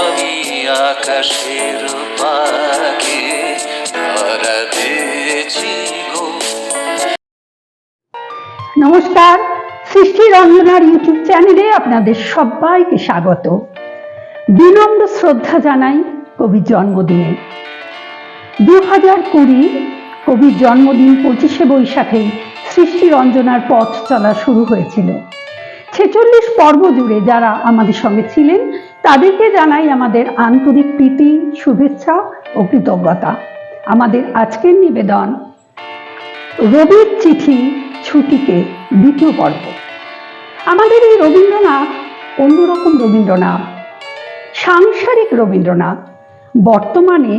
আমি আকাশের পাখি ধরা দিয়েছি গো। নমস্কার, সৃষ্টি রঞ্জনার ইউটিউব চ্যানেলে আপনাদের সবাইকে স্বাগত। বিনম্র শ্রদ্ধা জানাই কবির জন্মদিনে। 2020 কবির জন্মদিন 25শে বৈশাখে সৃষ্টি রঞ্জনার পথ চলা শুরু হয়েছিল। 46 পর্ব জুড়ে যারা আমাদের সঙ্গে ছিলেন তাদেরকে জানাই আমাদের আন্তরিক প্রীতি, শুভেচ্ছা ও কৃতজ্ঞতা। আমাদের আজকের নিবেদন রবির চিঠি ছুটিকে দ্বিতীয় পর্ব। আমাদের এই রবীন্দ্রনাথ অন্যরকম রবীন্দ্রনাথ, সাংসারিক রবীন্দ্রনাথ। বর্তমানে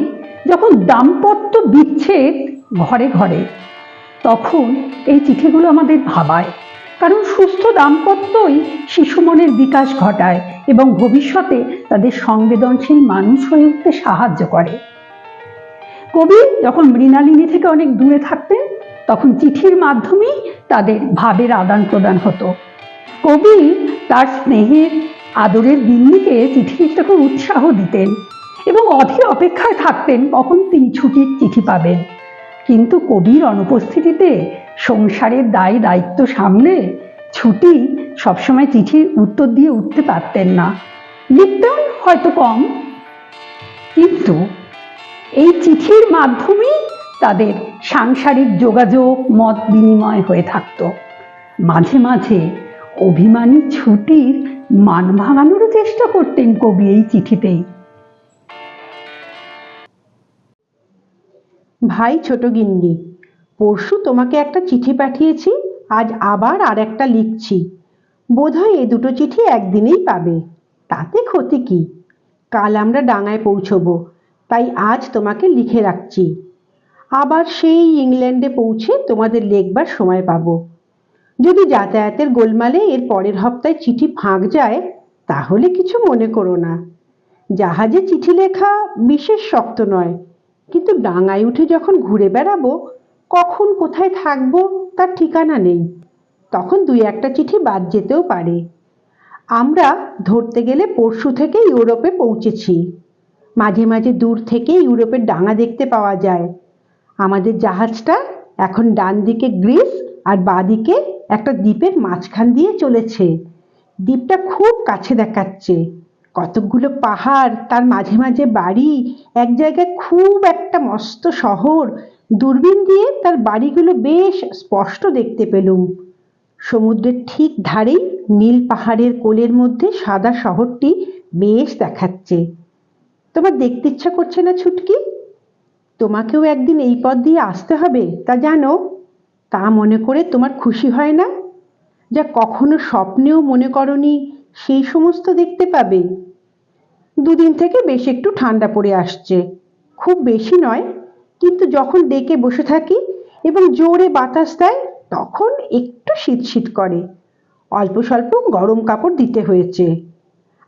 যখন দাম্পত্য বিচ্ছেদ ঘরে ঘরে, তখন এই চিঠিগুলো আমাদের ভাবায়, কারণ সুস্থ দাম্পত্যই শিশু মনের বিকাশ ঘটায় এবং ভবিষ্যতে তাদের সংবেদনশীল মানুষ হয়ে উঠতে সাহায্য করে। কবি যখন মৃণালিনী থেকে অনেক দূরে থাকতেন, তখন চিঠির মাধ্যমেই তাদের ভাবের আদান প্রদান হতো। কবি তার স্নেহের আদরের গিন্নিকে চিঠি লিখতে খুব উৎসাহ দিতেন এবং অধীর অপেক্ষায় থাকতেন কখন তিনি ছুটির চিঠি পাবেন। কিন্তু কবির অনুপস্থিতিতে সংসারের দায় দায়িত্ব সামলে ছুটি সবসময় চিঠির উত্তর দিয়ে উঠতে পারতেন না, লিখতেন হয়তো কম, কিন্তু এই চিঠির মাধ্যমেই তাদের সাংসারিক যোগাযোগ মত বিনিময় হয়ে থাকত। মাঝে মাঝে অভিমানী ছুটির মান ভাঙানোরও চেষ্টা করতেন কবি এই চিঠিতেই। ভাই ছোট গিন্নি, পরশু তোমাকে একটা চিঠি পাঠিয়েছি, আজ আবার আর একটা লিখছি। বোধহয় এ দুটো চিঠি একদিনেই পাবে, তাতে ক্ষতি কি? কাল আমরা ডাঙায় পৌঁছবো, তাই আজ তোমাকে লিখে রাখছি। আবার সেই ইংল্যান্ডে পৌঁছে তোমাদের লেখবার সময় পাবো। যদি যাতায়াতের গোলমালে এর পরের হপ্তায় চিঠি ফাঁক যায়, তাহলে কিছু মনে করো না। জাহাজে চিঠি লেখা বিশেষ শক্ত নয়, কিন্তু ডাঙায় উঠে যখন ঘুরে বেড়াবো, কখন কোথায় থাকবো তার ঠিকানা নেই। তখন 2-1টা চিঠি বাদ যেতেও পারে। আমরা ধরতে গেলে পরশু থেকে ইউরোপে পৌঁছেছি। মাঝে মাঝে দূর থেকে ইউরোপের ডাঙা দেখতে পাওয়া যায়। আমাদের জাহাজটা এখন ডান দিকে গ্রিস আর বাঁ দিকে একটা দ্বীপের মাঝখান দিয়ে চলেছে। দ্বীপটা খুব কাছে দেখাচ্ছে, কতকগুলো পাহাড়, তার মাঝে মাঝে বাড়ি, এক জায়গায় খুব একটা মস্ত শহর। দূরবীন দিয়ে তার বাড়িগুলো বেশ স্পষ্ট দেখতে পেলুম। সমুদ্রের ঠিক ধারেই নীল পাহাড়ের কোলের মধ্যে সাদা শহরটি বেশ দেখাচ্ছে। তোমার দেখতে ইচ্ছা করছে না ছুটকি? তোমাকেও একদিন এই পথ দিয়ে আসতে হবে, তা জানো? তা মনে করে তোমার খুশি হয় না? যা কখনো স্বপ্নেও মনে করনি সেই সমস্ত দেখতে পাবে। 2 দিন থেকে বেশ একটু ঠান্ডা পড়ে আসছে, খুব বেশি নয়, কিন্তু যখন ডেকে বসে থাকি এবং জোরে বাতাস দেয় তখন একটু শীত শীত করে। অল্প স্বল্প গরম কাপড় দিতে হয়েছে।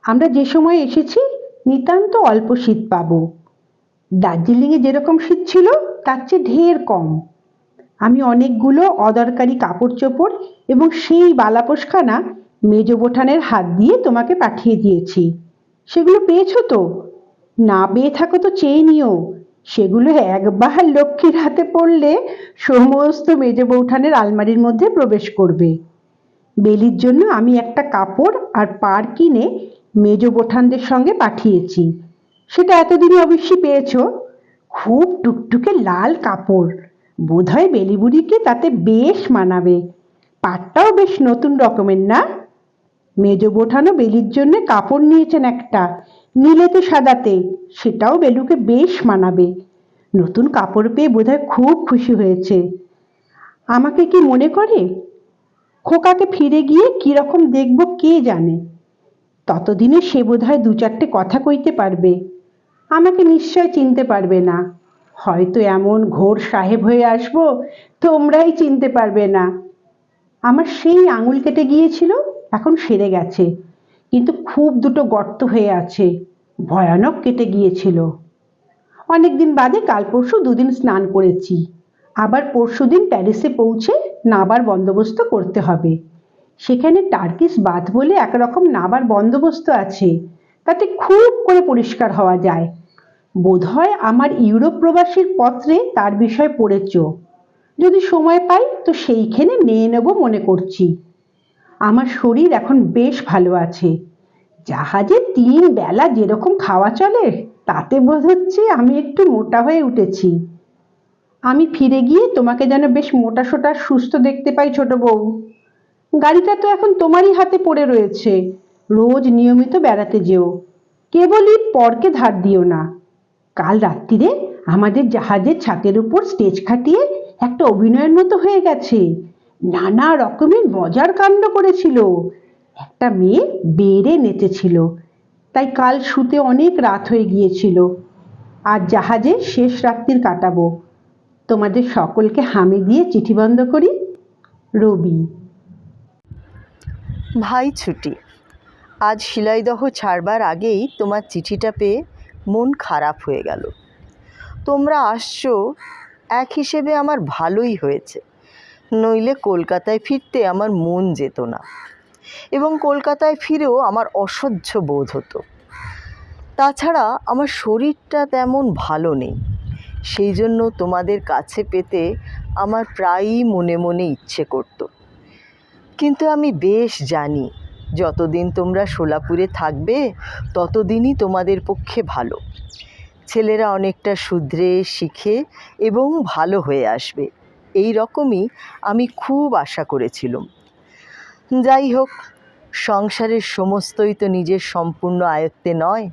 আমরা যে সময় এসেছি নিতান্ত অল্প শীত পাবো। দার্জিলিংয়ে যেরকম শীত ছিল তার চেয়ে ঢের কম। আমি অনেকগুলো অদরকারি কাপড় চোপড় এবং সেই বালাপোশখানা মেজ বোঠানের হাত দিয়ে তোমাকে পাঠিয়ে দিয়েছি। সেগুলো পেয়েছো তো? না পেয়ে থাকো তো চেয়ে নিও। সেগুলো একবার লক্ষ্মীর হাতে পড়লে সমস্ত মেজ বৌঠানের আলমারির মধ্যে প্রবেশ করবে। বেলির জন্য আমি একটা কাপড় আর পাড় কিনে মেজ বোঠানদের সঙ্গে পাঠিয়েছি। সেটা এতদিনে অবশ্যই পেয়েছো। খুব টুকটুকে লাল কাপড়, বোধহয় বেলি বুড়িকে তাতে বেশ মানাবে। পাটটাও বেশ নতুন রকমের, না? মেজ বোঠানও বেলির জন্য কাপড় নিয়েছেন একটা, নীলেতে সাদাতে, সেটাও বেলুকে বেশ মানাবে। নতুন কাপড় পেয়ে বোধহয় খুব খুশি হয়েছে। আমাকে কি মনে করে? খোকাকে ফিরে গিয়ে কিরকম দেখবো কে জানে। ততদিনে সে বোধহয় 2-4টে কথা কইতে পারবে। আমাকে নিশ্চয় চিনতে পারবে না। হয়তো এমন ঘোর সাহেব হয়ে আসবো তোমরাই চিনতে পারবে না। আমার সেই আঙুল কেটে গিয়েছিল, এখন সেরে গেছে, কিন্তু খুব দুটো গর্ত হয়ে আছে, ভয়ানক কেটে গিয়েছিল। অনেকদিন বাদে কাল পরশু 2 দিন স্নান করেছি। আবার পরশুদিন প্যারিসে পৌঁছে নাবার বন্দোবস্ত করতে হবে। সেখানে টার্কিশ বাঁধ বলে একরকম নাবার বন্দোবস্ত আছে, তাতে খুব করে পরিষ্কার হওয়া যায়। বোধহয় আমার ইউরোপ প্রবাসীর পত্রে তার বিষয় পড়েছ। যদি সময় পাই তো সেইখানে নিয়ে নেব মনে করছি। আমার শরীর এখন বেশ ভালো আছে। জাহাজে 3 বেলা যেরকম খাওয়া চলে তাতে বোধ হচ্ছে আমি একটু মোটা হয়ে উঠেছি। আমি ফিরে গিয়ে তোমাকে যেন বেশ মোটা সোটা সুস্থ দেখতে পাই ছোট বউ। গাড়িটা তো এখন তোমারই হাতে পড়ে রয়েছে। রোজ নিয়মিত বেড়াতে যেও, কেবলই পরকে ধার দিও না। কাল রাত্রিরে আমাদের জাহাজের ছাদের উপর স্টেজ খাটিয়ে একটা অভিনয়ের মতো হয়ে গেছে। নানা রকমের মজার কাণ্ড করেছিল। একটা মেয়ে বেড়ে নেচেছিল, তাই কাল শুতে অনেক রাত হয়ে গিয়েছিল। আজ জাহাজে শেষ রাত্রির কাটাবো। তোমাদের সকলকে হামি দিয়ে চিঠি বন্ধ করি, রবি। ভাই ছুটি, আজ শিলাইদহ ছাড়বার আগেই তোমার চিঠিটা পেয়ে মন খারাপ হয়ে গেল। তোমরা আসছো এক হিসেবে আমার ভালোই হয়েছে, নইলে কলকাতায় ফিরতে আমার মন যেত না, এবং কলকাতায় ফিরেও আমার অসহ্য বোধ হতো। তাছাড়া আমার শরীরটা তেমন ভালো নেই, সেই জন্য তোমাদের কাছে পেতে আমার প্রায়ই মনে মনে ইচ্ছে করতো। কিন্তু আমি বেশ জানি যতদিন তোমরা সোলাপুরে থাকবে ততদিনই তোমাদের পক্ষে ভালো। ছেলেরা অনেকটা শুধরে শিখে এবং ভালো হয়ে আসবে, এই রকমই আমি খুব আশা করেছিলাম। যাই হোক, সংসারের সমস্তই তো নিজের সম্পূর্ণ আয়ত্তে নয়।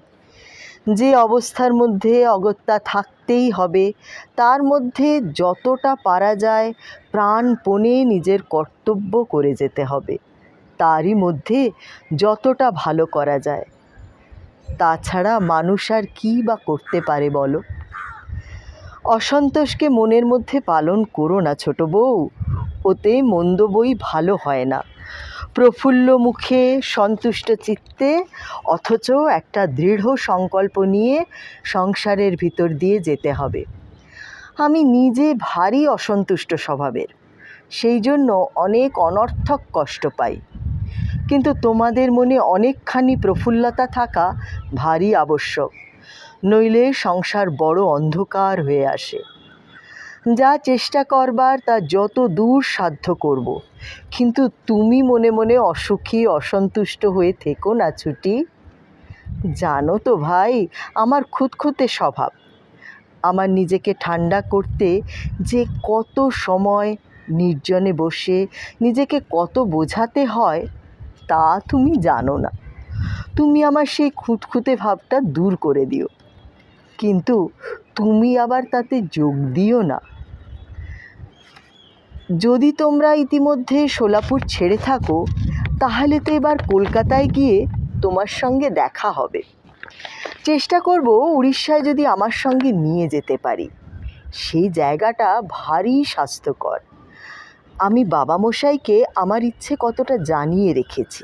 যে অবস্থার মধ্যে অগত্যা থাকতেই হবে তার মধ্যে যতটা পারা যায় প্রাণপণে নিজের কর্তব্য করে যেতে হবে, তারই মধ্যে যতটা ভালো করা যায়। তাছাড়া মানুষ আর কী বা করতে পারে বলো? অসন্তোষকে মনের মধ্যে পালন করো না ছোট বউ, ওতে মন্দ বই ভালো হয় না। প্রফুল্ল মুখে সন্তুষ্ট চিত্তে অথচ একটা দৃঢ় সংকল্প নিয়ে সংসারের ভিতর দিয়ে যেতে হবে। আমি নিজে ভারী অসন্তুষ্ট স্বভাবের, সেই জন্য অনেক অনর্থক কষ্ট পাই। কিন্তু তোমাদের মনে অনেকখানি প্রফুল্লতা থাকা ভারী আবশ্যক, নইলে সংসার বড় অন্ধকার হয়ে আসে। যা চেষ্টা করবার তা যত দূর সাধ্য করব, কিন্তু তুমি মনে মনে অসুখী অসন্তুষ্ট হয়ে থেকো না ছুটি। জানো তো ভাই, আমার খুঁতখুঁতে স্বভাব। আমার নিজেকে ঠান্ডা করতে যে কত সময় নির্জনে বসে নিজেকে কত বোঝাতে হয় তা তুমি জানো না। তুমি আমার সেই খুঁতখুঁতে ভাবটা দূর করে দিও, কিন্তু তুমি আবার তাতে যোগ দিও না। যদি তোমরা ইতিমধ্যে সোলাপুর ছেড়ে থাকো তাহলে তো এবার কলকাতায় গিয়ে তোমার সঙ্গে দেখা হবে। চেষ্টা করব উড়িষ্যায় যদি আমার সঙ্গে নিয়ে যেতে পারি। সেই জায়গাটা ভারী স্বাস্থ্যকর। আমি বাবামশাইকে আমার ইচ্ছে কতটা জানিয়ে রেখেছি,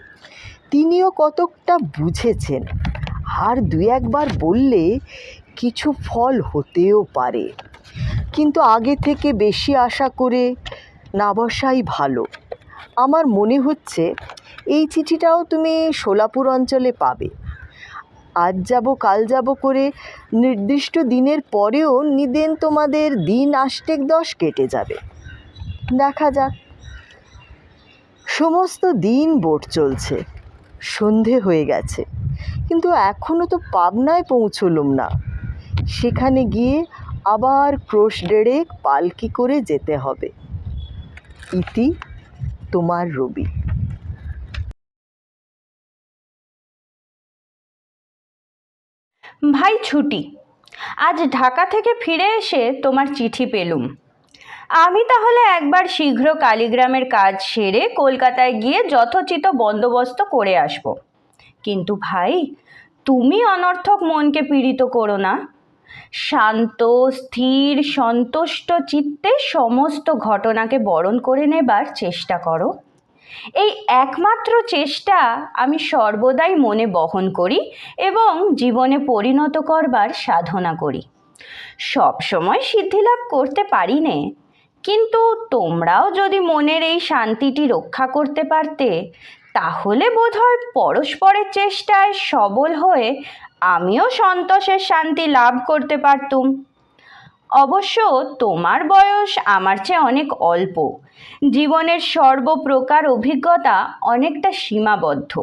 তিনিও কতকটা বুঝেছেন, আর 2-1 বার বললে কিছু ফল হতেও পারে। কিন্তু আগে থেকে বেশি আশা করে না বসাই ভালো। আমার মনে হচ্ছে এই চিঠিটাও তুমি সোলাপুর অঞ্চলে পাবে। আজ যাব কাল যাব করে নির্দিষ্ট দিনের পরেও নিদেন তোমাদের দিন 8-10 কেটে যাবে। দেখা যাক। সমস্ত দিন বোট চলছে, সন্ধে হয়ে গেছে, কিন্তু এখনও তো পাবনায় পৌঁছলুম না। সেখানে গিয়ে আবার ক্রোশ 1.5 পালকি করে যেতে হবে। ইতি, তোমার রবি। ভাই ছুটি, আজ ঢাকা থেকে ফিরে এসে তোমার চিঠি পেলুম। আমি তাহলে একবার শীঘ্র কালীগ্রামের কাজ সেরে কলকাতায় গিয়ে যথোচিত বন্দোবস্ত করে আসব। কিন্তু ভাই, তুমি অনর্থক মনকে পীড়িত করো না। শান্ত স্থির সন্তুষ্ট চিত্তে সমস্ত ঘটনাকে বরণ করে নেবার চেষ্টা করো। এই একমাত্র চেষ্টা আমি সর্বদাই মনে বহন করি এবং জীবনে পরিণত করবার সাধনা করি। সব সময় সিদ্ধিলাভ করতে পারি নে, কিন্তু তোমরাও যদি মনের এই শান্তিটি রক্ষা করতে পারতে তাহলে বোধহয় পরস্পরের চেষ্টায় সবল হয়ে আমিও সন্তোষের শান্তি লাভ করতে পারতুম। অবশ্য তোমার বয়স আমার চেয়ে অনেক অল্প, জীবনের সর্বপ্রকার অভিজ্ঞতা অনেকটা সীমাবদ্ধ,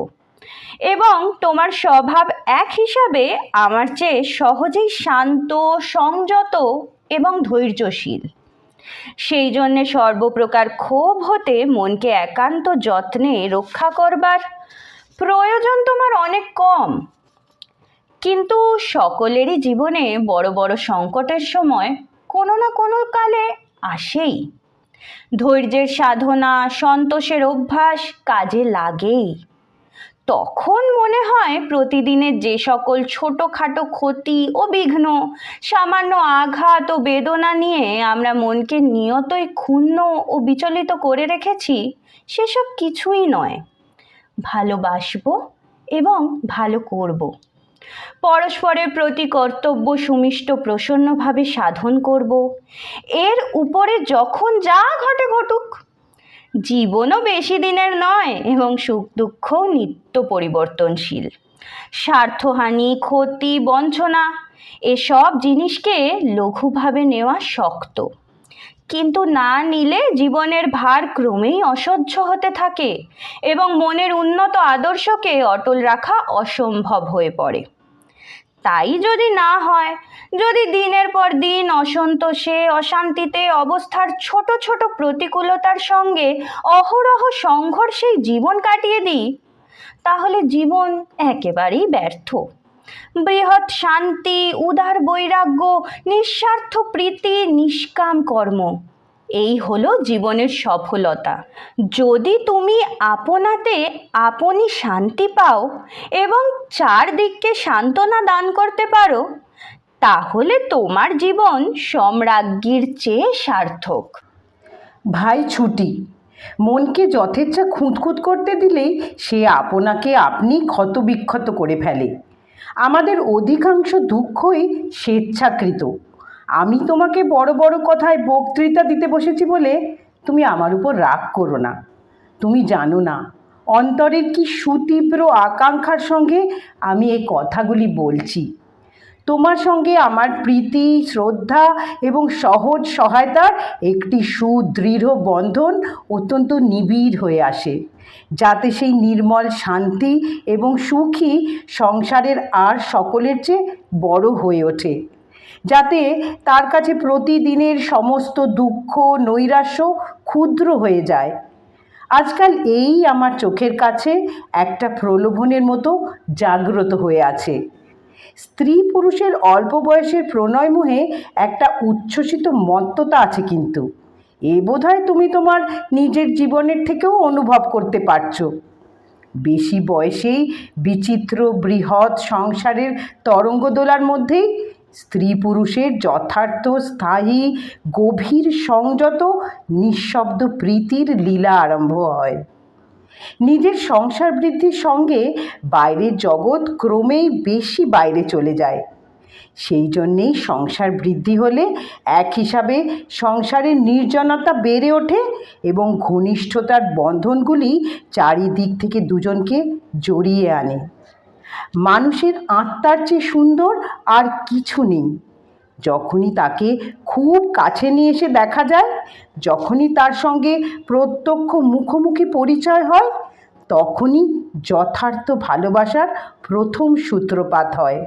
এবং তোমার স্বভাব এক হিসাবে আমার চেয়ে সহজেই শান্ত, সংযত এবং ধৈর্যশীল। সেই জন্যে সর্বপ্রকার ক্ষোভ হতে মনকে একান্ত যত্নে রক্ষা করবার প্রয়োজন তোমার অনেক কম। কিন্তু সকলেরই জীবনে বড় বড় সংকটের সময় কোনো না কোনো কালে আসেই। ধৈর্যের সাধনা, সন্তোষের অভ্যাস কাজে লাগেই। তখন মনে হয় প্রতিদিনের যে সকল ছোটোখাটো ক্ষতি ও বিঘ্ন, সামান্য আঘাত ও বেদনা নিয়ে আমরা মনকে নিয়তই ক্ষুণ্ণ ও বিচলিত করে রেখেছি, সেসব কিছুই নয়। ভালোবাসবো এবং ভালো করব। পরস্পরের প্রতি কর্তব্য সুমিষ্ট প্রসন্নভাবে সাধন করব। এর উপরে যখন যা ঘটে ঘটুক। জীবনও বেশি দিনের নয় এবং সুখ দুঃখও নিত্য পরিবর্তনশীল। স্বার্থহানি, ক্ষতি, বঞ্চনা এসব জিনিসকে লঘুভাবে নেওয়া শক্ত, কিন্তু না নিলে জীবনের ভার ক্রমেই অসহ্য হতে থাকে এবং মনের উন্নত আদর্শকে অটল রাখা অসম্ভব হয়ে পড়ে। তাই যদি না হয়, যদি দিনের পর দিন অসন্তোষে, অশান্তিতে, অবস্থার ছোট ছোট প্রতিকূলতার সঙ্গে অহরহ সংঘর্ষেই জীবন কাটিয়ে দিই, তাহলে জীবন একেবারেই ব্যর্থ। বৃহৎ শান্তি, উদার বৈরাগ্য, নিঃস্বার্থ প্রীতি, নিষ্কাম কর্ম, এই হলো জীবনের সফলতা। যদি তুমি আপনাতে আপনি শান্তি পাও এবং চারদিককে সান্ত্বনা দান করতে পারো, তাহলে তোমার জীবন সম্রাজ্ঞীর চেয়ে সার্থক। ভাই ছুটি, মনকে যথেচ্ছা খুঁতখুত করতে দিলেই সে আপনাকে আপনি ক্ষতবিক্ষত করে ফেলে। আমাদের অধিকাংশ দুঃখই স্বেচ্ছাকৃত। আমি তোমাকে বড় বড় কথায় বক্তৃতা দিতে বসেছি বলে তুমি আমার উপর রাগ করো না। তুমি জানো না অন্তরের কি সুতীব্র আকাঙ্ক্ষার সঙ্গে আমি এই কথাগুলি বলছি। তোমার সঙ্গে আমার প্রীতি, শ্রদ্ধা এবং সহজ সহায়তার একটি সুদৃঢ় বন্ধন অত্যন্ত নিবিড় হয়ে আসে, যাতে সেই নির্মল শান্তি এবং সুখই সংসারের আর সকলের চেয়ে বড় হয়ে ওঠে, যাতে তার কাছে প্রতিদিনের সমস্ত দুঃখ, নৈরাশ্য ক্ষুদ্র হয়ে যায়। আজকাল এই আমার চোখের কাছে একটা প্রলোভনের মতো জাগ্রত হয়ে আছে। স্ত্রী পুরুষের অল্প বয়সের প্রণয়মোহে একটা উচ্ছ্বসিত মত্ততা আছে, কিন্তু এ বোধহয় তুমি তোমার নিজের জীবনের থেকেও অনুভব করতে পারছো। বেশি বয়সেই বিচিত্র বৃহৎ সংসারের তরঙ্গদোলার মধ্যেই স্ত্রী পুরুষের যথার্থ, স্থায়ী, গভীর, সংযত, নিঃশব্দ প্রীতির লীলা আরম্ভ হয়। নিজের সংসার বৃদ্ধির সঙ্গে বাইরের জগৎ ক্রমেই বেশি বাইরে চলে যায়। সেই জন্যেই সংসার বৃদ্ধি হলে এক হিসাবে সংসারের নির্জনতা বেড়ে ওঠে এবং ঘনিষ্ঠতার বন্ধনগুলি চারিদিক থেকে দুজনকে জড়িয়ে আনে। মানুষের আত্মার চেয়ে সুন্দর আর কিছু নেই। যখনই তাকে খুব কাছে নিয়ে এসে দেখা যায়, যখনই তার সঙ্গে প্রত্যক্ষ মুখোমুখি পরিচয় হয়, তখনই যথার্থ ভালোবাসার প্রথম সূত্রপাত হয়।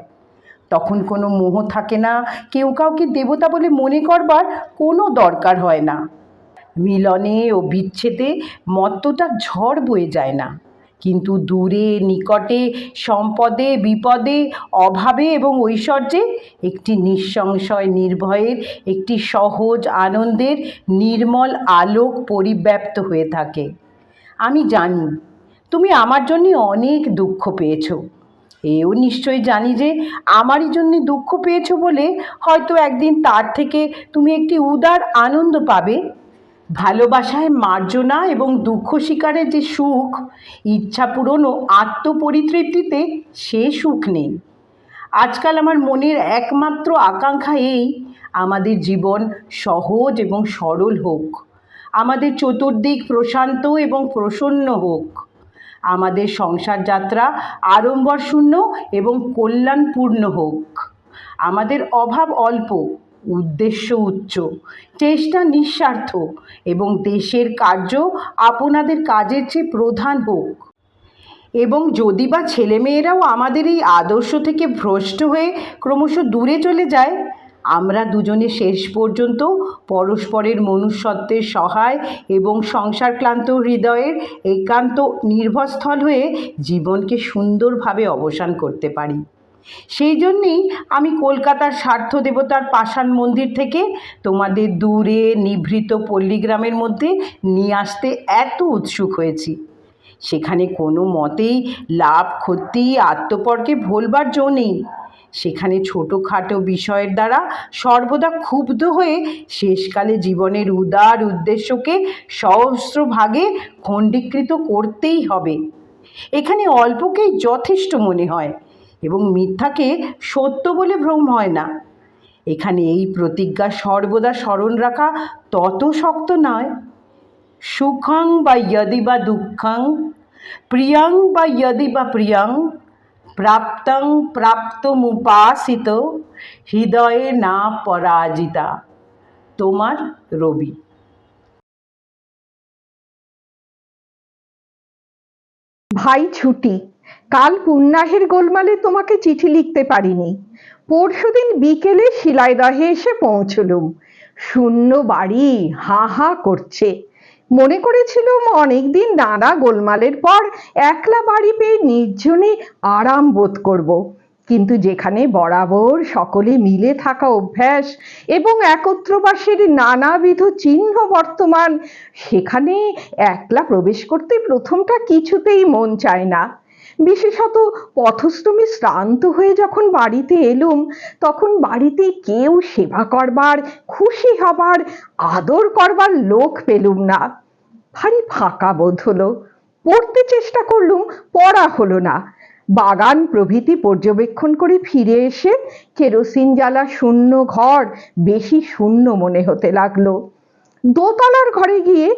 তখন কোনো মোহ থাকে না, কেউ কাউকে দেবতা বলে মনে করবার কোনো দরকার হয় না। মিলনে ও বিচ্ছেদে মত্ততার ঝড় বয়ে যায় না, কিন্তু দূরে নিকটে, সম্পদে বিপদে, অভাবে এবং ঐশ্বর্যে একটি নিঃসংশয় নির্ভয়ের, একটি সহজ আনন্দের নির্মল আলোক পরিব্যাপ্ত হয়ে থাকে। আমি জানি তুমি আমার জন্য অনেক দুঃখ পেয়েছো। এও নিশ্চয়ই জানি যে আমারই জন্য দুঃখ পেয়েছো বলে হয়তো একদিন তার থেকে তুমি একটি উদার আনন্দ পাবে। ভালোবাসায় মার্জনা এবং দুঃখ স্বীকারের যে সুখ, ইচ্ছা পূরণ ও আত্মপরিতৃপ্তিতে সে সুখ নেই। আজকাল আমার মনের একমাত্র আকাঙ্ক্ষা এই, আমাদের জীবন সহজ এবং সরল হোক, আমাদের চতুর্দিক প্রশান্ত এবং প্রসন্ন হোক। আমাদের সংসার যাত্রা আড়ম্বর শূন্য এবং কল্যাণপূর্ণ হোক। আমাদের অভাব অল্প, উদ্দেশ্য উচ্চ, চেষ্টা নিঃস্বার্থ এবং দেশের কার্য আপনাদের কাজের চেয়ে প্রধান হোক। এবং যদি বা ছেলেমেয়েরাও আমাদের এই আদর্শ থেকে ভ্রষ্ট হয়ে ক্রমশ দূরে চলে যায়, আমরা দুজনে শেষ পর্যন্ত পরস্পরের মনুষ্যত্বের সহায় এবং সংসার ক্লান্ত হৃদয়ের একান্ত নির্ভরস্থল হয়ে জীবনকে সুন্দরভাবে অবসান করতে পারি। সেই জন্যেই আমি কলকাতার স্বার্থ দেবতার পাষাণ মন্দির থেকে তোমাদের দূরে নিভৃত পল্লীগ্রামের মধ্যে নিয়ে আসতে এত উৎসুক হয়েছি। সেখানে কোনো মতেই লাভ ক্ষতি আত্মপরকে ভোলবার জো নেই। সেখানে ছোটোখাটো বিষয়ের দ্বারা সর্বদা ক্ষুব্ধ হয়ে শেষকালে জীবনের উদার উদ্দেশ্যকে সহস্র ভাগে খণ্ডীকৃত করতেই হবে। এখানে অল্পকেই যথেষ্ট মনে হয় এবং মিথ্যাকে সত্য বলে ভ্রম হয় না। এখানে এই প্রতিজ্ঞা সর্বদা স্মরণ রাখা তত শক্ত নয়। সুখং বা যদি বা দুঃখং, প্রিয়ং বা যদি বা প্রিয়ং, প্রাপ্তং প্রাপ্তমুপাসিত, হৃদয়ে না পরাজিতা। তোমার রবি। ভাই ছুটি, কাল পুণ্যাহের গোলমালে তোমাকে চিঠি লিখতে পারিনি। পরশুদিন বিকেলে শিলাইদহে এসে পৌঁছলুম। শূন্য বাড়ি, হাঁ হাঁ করছে। মনে করেছিলুম অনেকদিন নানা গোলমালের পর একলা বাড়ি পেয়ে নির্জনে আরাম বোধ করব, কিন্তু যেখানে বরাবর সকলে মিলে থাকা অভ্যাস এবং একত্রবাসের নানাবিধ চিহ্ন বর্তমান, সেখানে একলা প্রবেশ করতে প্রথমটা কিছুতেই মন চায় না। বিশেষত পথশ্রমে শ্রান্ত হয়ে যখন বাড়িতে এলুম, তখন বাড়িতে কেউ সেবা করবার, খুশি হবার, আদর করবার লোক পেলুম না। ভারী ফাঁকা বোধ হলো। পড়তে চেষ্টা করলুম, পড়া হলো না। বাগান প্রভৃতি পর্যবেক্ষণ করে ফিরে এসে কেরোসিন জ্বালা শূন্য ঘর বেশি শূন্য মনে হতে লাগলো। দোতলার ঘরে গিয়ে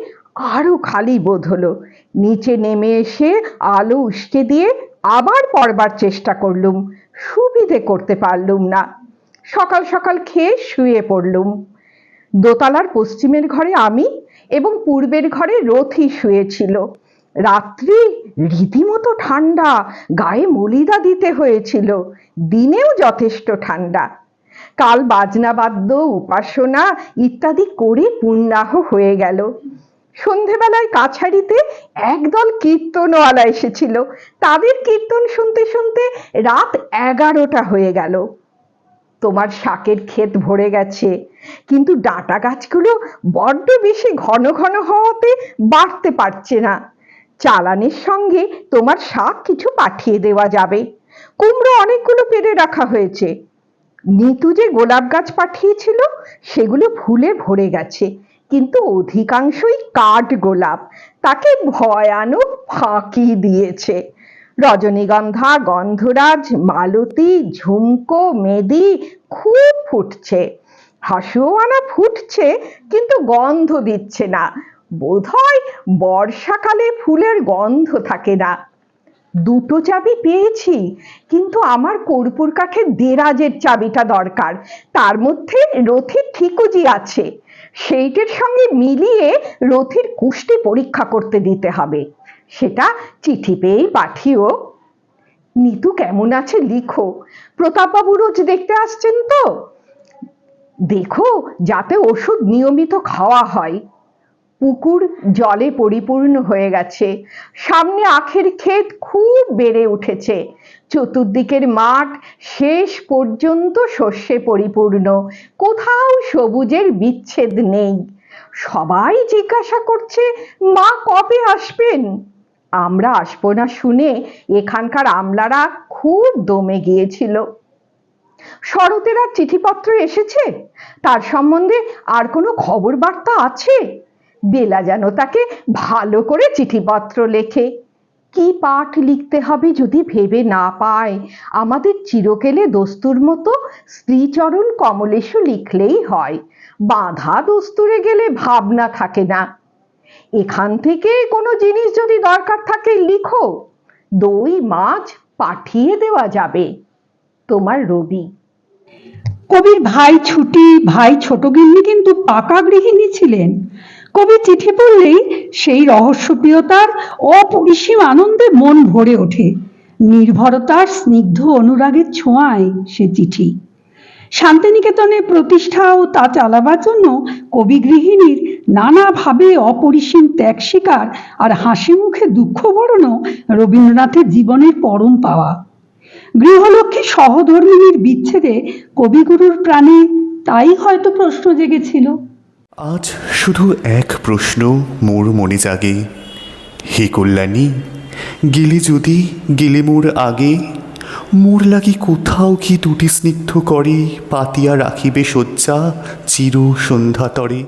আরো খালি বোধ হলো। নিচে নেমে এসে আলো উস্কে দিয়ে আবার পড়বার চেষ্টা করলুম, সুবিধে করতে পারলুম না। সকাল সকাল খেয়ে শুয়ে পড়লুম। দোতলার পশ্চিমের ঘরে আমি এবং পূর্বের ঘরে রথি শুয়েছিল। রাত্রি রীতিমতো ঠান্ডা, গায়ে মলিদা দিতে হয়েছিল। দিনেও যথেষ্ট ঠান্ডা। কাল বাজনাবাদ্য, উপাসনা ইত্যাদি করে পুণ্যাহ হয়ে গেল। সন্ধেবেলায় কাছারিতে একদল কীর্তনওয়ালা এসেছিল। তাদের কীর্তন শুনতে শুনতে রাত 11টা হয়ে গেল। তোমার শাকের ক্ষেত ভরে গেছে, কিন্তু ডাঁটা গাছগুলো বড্ড বেশি ঘন ঘন হওয়াতে বাড়তে পারছে না। চালানের সঙ্গে তোমার শাক কিছু পাঠিয়ে দেওয়া যাবে। কুমড়ো অনেকগুলো পেরে রাখা হয়েছে। নিতু যে গোলাপ গাছ পাঠিয়েছিল সেগুলো ফুলে ভরে গেছে, কিন্তু অধিকাংশই কাঠ গোলাপ, তাকে ভয়ানক ফাঁকি দিয়েছে। রজনীগন্ধা, গন্ধরাজ, মালতী, ঝুমকো, মেদি খুব ফুটছে। হাসুয়ানা ফুটছে, কিন্তু গন্ধ দিচ্ছে না। বোধহয় বর্ষাকালে ফুলের গন্ধ থাকে না। দুটো চাবি পেয়েছি, কিন্তু আমার কর্পূর কাঠের দেরাজের চাবিটা দরকার। তার মধ্যে রথির ঠিকুজি আছে, সেইটের সঙ্গে মিলিয়ে রথির কুষ্টি পরীক্ষা করতে দিতে হবে। সেটা চিঠি পেয়েই পাঠিও। নিতু কেমন আছে লিখো। প্রতাপবাবু রোজ দেখতে আসছেন তো? দেখো যাতে ওষুধ নিয়মিত খাওয়া হয়। পুকুর জলে পরিপূর্ণ হয়ে গেছে। সামনে আখের ক্ষেত খুব বেড়ে উঠেছে। চতুর্দিকের মাঠ শেষ পর্যন্ত শস্যে পরিপূর্ণ, কোথাও সবুজের বিচ্ছেদ নেই। সবাই জিজ্ঞাসা করছে মা কবে আসবেন। আমরা আসবো না শুনে এখানকার আমলারা খুব দমে গিয়েছিল। শরতের আর চিঠিপত্র এসেছে? তার সম্বন্ধে আর কোনো খবর বার্তা আছে? বেলা যেন তাকে ভালো করে চিঠিপত্র লেখে। কি পাঠ লিখতে হবে যদি ভেবে না পায়, আমাদের চিরকেলে দস্তুর মতো শ্রীচরণ কমলেশু লিখলেই হয়। বাঁধা দস্তুরে গেলে ভাবনা থাকে না। এখান থেকে কোনো জিনিস যদি দরকার থাকে লিখো, দই মাছ পাঠিয়ে দেওয়া যাবে। তোমার রবি। কবির ভাই ছুটি, ভাই ছোটগিন্নি কিন্তু পাকা গৃহিণী ছিলেন। কবি চিঠি পড়লেই সেই রহস্যপ্রিয়তার অপরিসীম আনন্দে মন ভরে ওঠে। নির্ভরতার স্নিগ্ধ অনুরাগের ছোঁয়ায় সে চিঠি। শান্তিনিকেতনে প্রতিষ্ঠা ও তা চালাবার জন্য কবি গৃহিণীর নানাভাবে অপরিসীম ত্যাগ স্বীকার আর হাসি মুখে দুঃখ বরণও রবীন্দ্রনাথের জীবনের পরম পাওয়া। গৃহলক্ষ্মী সহধর্মিণীর বিচ্ছেদে কবিগুরুর প্রাণে তাই হয়তো প্রশ্ন জেগেছিল। আজ শুধু এক প্রশ্ন মোর মনে জাগে, হে কল্যাণী, গেলে যদি গেলে মোর আগে, মোর লাগি কোথাও কি দুটি স্নিগ্ধ করে পাতিয়া রাখিবে শয্যা চির সন্ধ্যাতরে।